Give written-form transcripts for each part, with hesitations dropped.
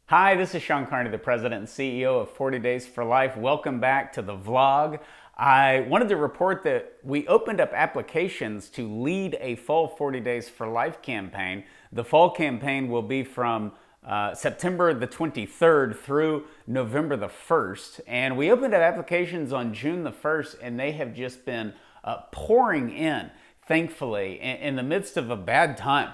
Hi, this is Sean Carney, the President and CEO of 40 Days for Life. Welcome back to the vlog. I wanted to report that we opened up applications to lead a fall 40 Days for Life campaign. The fall campaign will be from September the 23rd through November the 1st. And we opened up applications on June the 1st, and they have just been pouring in, thankfully, in the midst of a bad time.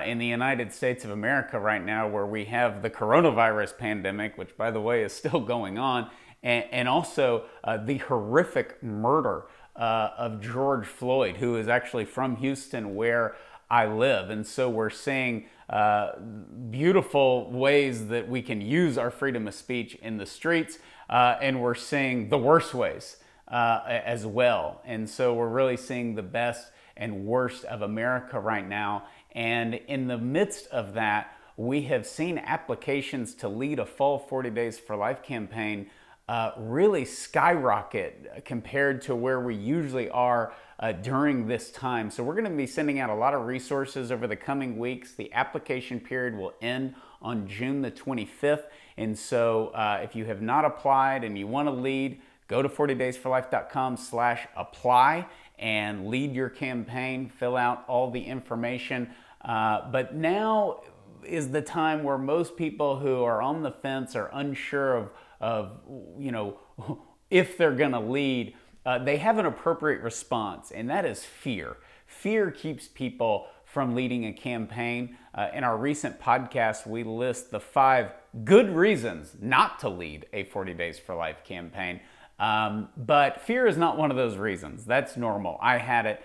In the United States of America right now, where we have the coronavirus pandemic, which by the way is still going on, and also the horrific murder of George Floyd, who is actually from Houston where I live. And so we're seeing beautiful ways that we can use our freedom of speech in the streets, and we're seeing the worst ways as well. And so we're really seeing the best and worst of America right now. And in the midst of that, we have seen applications to lead a fall 40 Days for Life campaign really skyrocket compared to where we usually are during this time. So we're going to be sending out a lot of resources over the coming weeks. The application period will end on June the 25th. And so if you have not applied and you want to lead, go to 40daysforlife.com/apply and lead your campaign, fill out all the information. But now is the time where most people who are on the fence are unsure of if they're going to lead. They have an appropriate response, and that is fear. Fear keeps people from leading a campaign. In our recent podcast, we list the 5 good reasons not to lead a 40 Days for Life campaign. But fear is not one of those reasons. That's normal. I had it.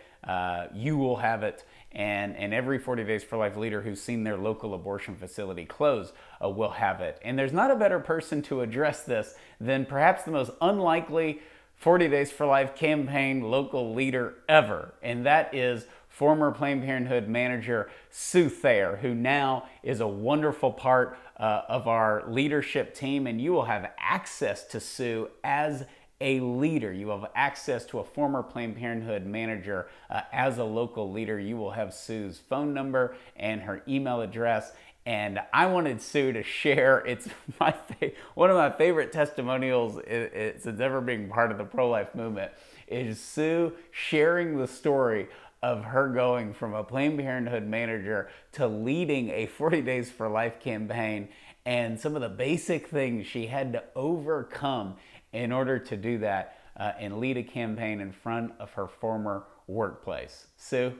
You will have it. And every 40 Days for Life leader who's seen their local abortion facility close will have it. And there's not a better person to address this than perhaps the most unlikely 40 Days for Life campaign local leader ever. And that is former Planned Parenthood manager Sue Thayer, who now is a wonderful part of our leadership team. And you will have access to Sue as a leader. You have access to a former Planned Parenthood manager as a local leader. You will have Sue's phone number and her email address. And I wanted Sue to share, it's one of my favorite testimonials since ever being part of the pro-life movement, is Sue sharing the story of her going from a Planned Parenthood manager to leading a 40 Days for Life campaign, and some of the basic things she had to overcome in order to do that and lead a campaign in front of her former workplace. Sue?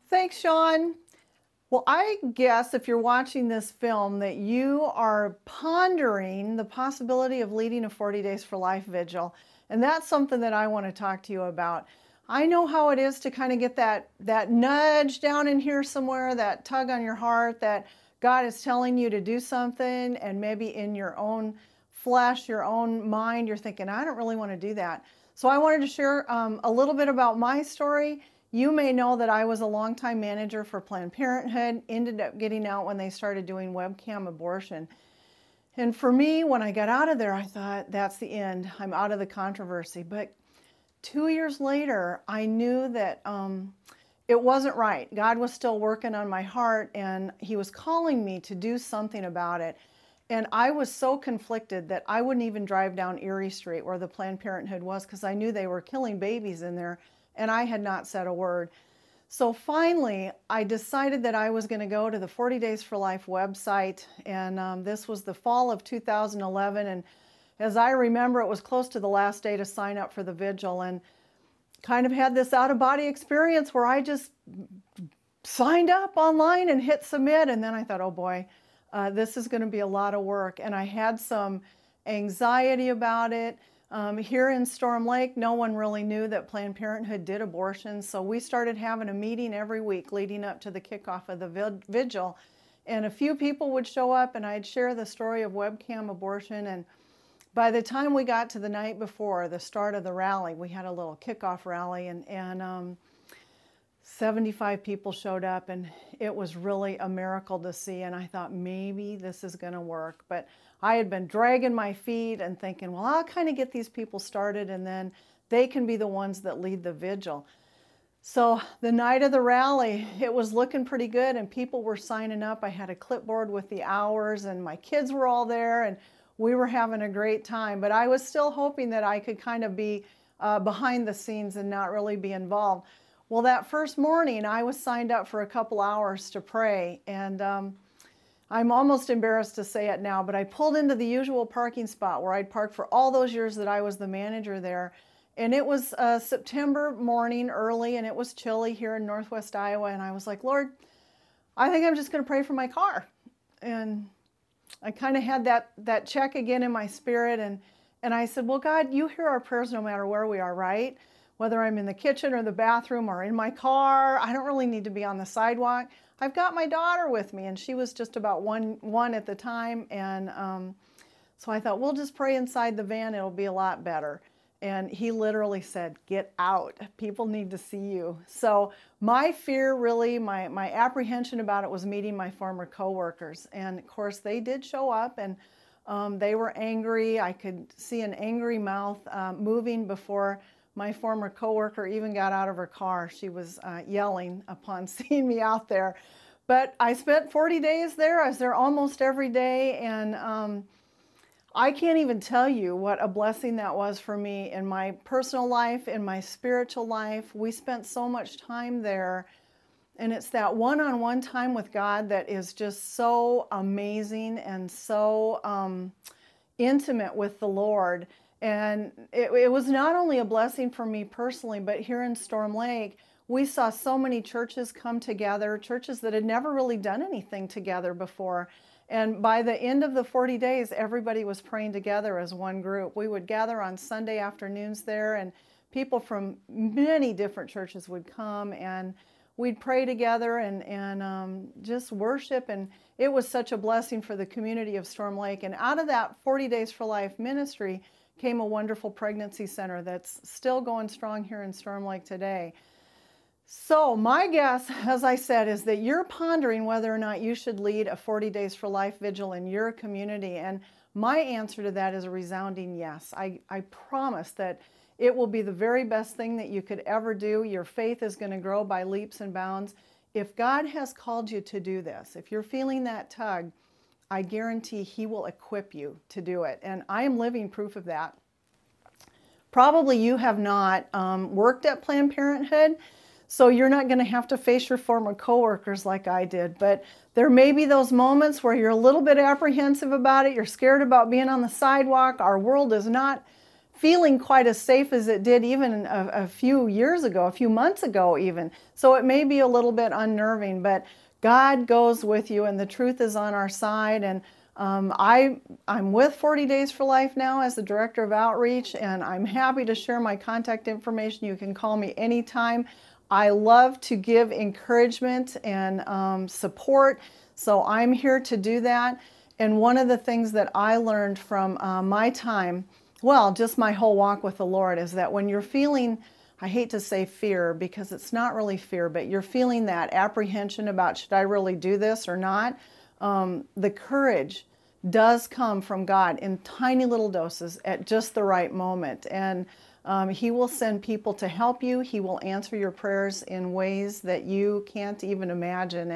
Thanks, Sean. Well, I guess if you're watching this film that you are pondering the possibility of leading a 40 Days for Life vigil, and that's something that I want to talk to you about. I know how it is to kind of get that nudge down in here somewhere, that tug on your heart, that God is telling you to do something, and maybe in your own flesh, your own mind, you're thinking, I don't really want to do that. So I wanted to share a little bit about my story. You may know that I was a longtime manager for Planned Parenthood, ended up getting out when they started doing webcam abortion. And for me, when I got out of there, I thought, that's the end. I'm out of the controversy. But 2 years later, I knew that it wasn't right. God was still working on my heart, and He was calling me to do something about it. And I was so conflicted that I wouldn't even drive down Erie Street where the Planned Parenthood was, because I knew they were killing babies in there, and I had not said a word. So finally, I decided that I was going to go to the 40 Days for Life website, and this was the fall of 2011, and as I remember, it was close to the last day to sign up for the vigil, and kind of had this out-of-body experience where I just signed up online and hit submit, and then I thought, oh boy, this is going to be a lot of work. And I had some anxiety about it. Here in Storm Lake, no one really knew that Planned Parenthood did abortions, so we started having a meeting every week leading up to the kickoff of the vigil. And a few people would show up, and I'd share the story of webcam abortion. And by the time we got to the night before, the start of the rally, we had a little kickoff rally, and 75 people showed up, and it was really a miracle to see. And I thought, maybe this is going to work. But I had been dragging my feet and thinking, well, I'll kind of get these people started, and then they can be the ones that lead the vigil. So the night of the rally, it was looking pretty good and people were signing up. I had a clipboard with the hours and my kids were all there and we were having a great time. But I was still hoping that I could kind of be behind the scenes and not really be involved. Well, that first morning I was signed up for a couple hours to pray, and I'm almost embarrassed to say it now, but I pulled into the usual parking spot where I'd parked for all those years that I was the manager there. And it was September morning early, and it was chilly here in Northwest Iowa. And I was like, Lord, I think I'm just going to pray for my car. And I kind of had that check again in my spirit. And I said, well, God, you hear our prayers no matter where we are, right? Whether I'm in the kitchen or the bathroom or in my car, I don't really need to be on the sidewalk. I've got my daughter with me, and she was just about one at the time. And so I thought, we'll just pray inside the van. It'll be a lot better. And he literally said, get out. People need to see you. So my fear really, my apprehension about it was meeting my former coworkers. And of course, they did show up, and they were angry. I could see an angry mouth moving before my former coworker even got out of her car. She was yelling upon seeing me out there. But I spent 40 days there. I was there almost every day, and I can't even tell you what a blessing that was for me in my personal life, in my spiritual life. We spent so much time there, and it's that one-on-one time with God that is just so amazing and so intimate with the Lord. And it was not only a blessing for me personally, but here in Storm Lake, we saw so many churches come together, churches that had never really done anything together before. And by the end of the 40 days, everybody was praying together as one group. We would gather on Sunday afternoons there, and people from many different churches would come, and we'd pray together and just worship. And it was such a blessing for the community of Storm Lake. And out of that 40 Days for Life ministry came a wonderful pregnancy center that's still going strong here in Storm Lake today. So my guess, as I said, is that you're pondering whether or not you should lead a 40 Days for Life vigil in your community. And my answer to that is a resounding yes. I promise that it will be the very best thing that you could ever do. Your faith is going to grow by leaps and bounds. If God has called you to do this, if you're feeling that tug, I guarantee He will equip you to do it. And I am living proof of that. Probably you have not worked at Planned Parenthood, so you're not going to have to face your former coworkers like I did. But there may be those moments where you're a little bit apprehensive about it. You're scared about being on the sidewalk. Our world is not feeling quite as safe as it did even a few years ago, a few months ago even. So it may be a little bit unnerving, but God goes with you, and the truth is on our side. And I'm with 40 Days for Life now as the Director of Outreach, and I'm happy to share my contact information. You can call me anytime. I love to give encouragement and support, so I'm here to do that. And one of the things that I learned from my time, well, just my whole walk with the Lord, is that when you're feeling, I hate to say fear because it's not really fear, but you're feeling that apprehension about should I really do this or not, the courage does come from God in tiny little doses at just the right moment. And He will send people to help you. He will answer your prayers in ways that you can't even imagine.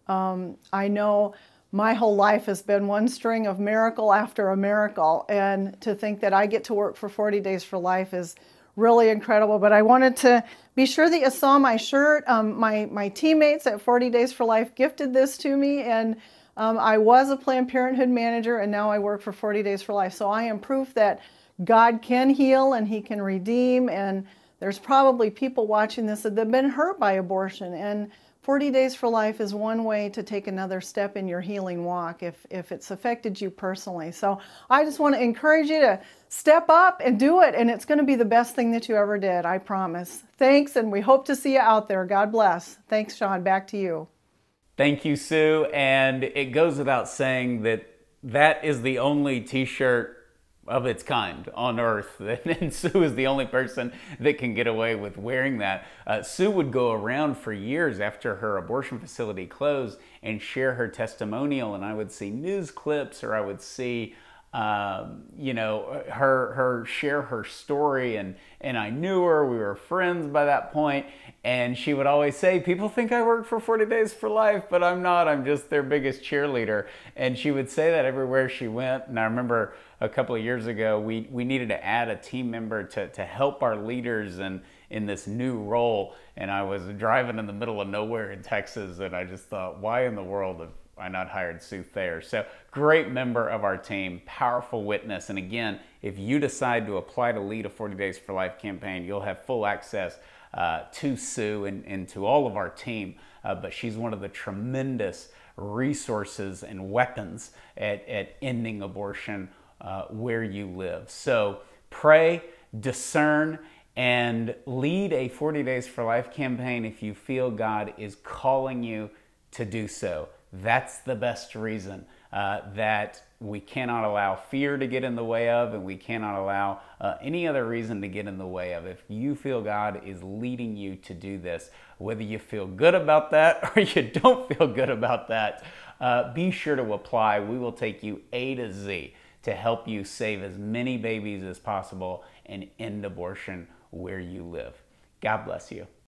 And I know my whole life has been one string of miracle after a miracle. And to think that I get to work for 40 Days for Life is really incredible. But I wanted to be sure that you saw my shirt. My teammates at 40 Days for Life gifted this to me. And I was a Planned Parenthood manager, and now I work for 40 Days for Life. So I am proof that God can heal and He can redeem. And there's probably people watching this that have been hurt by abortion. And 40 Days for Life is one way to take another step in your healing walk if it's affected you personally. So I just want to encourage you to step up and do it. And it's going to be the best thing that you ever did, I promise. Thanks, and we hope to see you out there. God bless. Thanks, Sean. Back to you. Thank you, Sue. And it goes without saying that that is the only t-shirt of its kind on earth, and Sue is the only person that can get away with wearing that. Sue would go around for years after her abortion facility closed and share her testimonial, and I would see news clips, or I would see you know, her share her story, and I knew her. We were friends by that point, and she would always say, people think I work for 40 Days for Life, but I'm not. I'm just their biggest cheerleader. And she would say that everywhere she went. And I remember a couple of years ago, we needed to add a team member to help our leaders in this new role. And I was driving in the middle of nowhere in Texas, and I just thought, why in the world have I not hired Sue Thayer? So great member of our team, powerful witness. And again, if you decide to apply to lead a 40 Days for Life campaign, you'll have full access to Sue and to all of our team. But she's one of the tremendous resources and weapons at ending abortion where you live. So pray, discern, and lead a 40 Days for Life campaign if you feel God is calling you to do so. That's the best reason that we cannot allow fear to get in the way of, and we cannot allow any other reason to get in the way of. If you feel God is leading you to do this, whether you feel good about that or you don't feel good about that, be sure to apply. We will take you A to Z to help you save as many babies as possible and end abortion where you live. God bless you.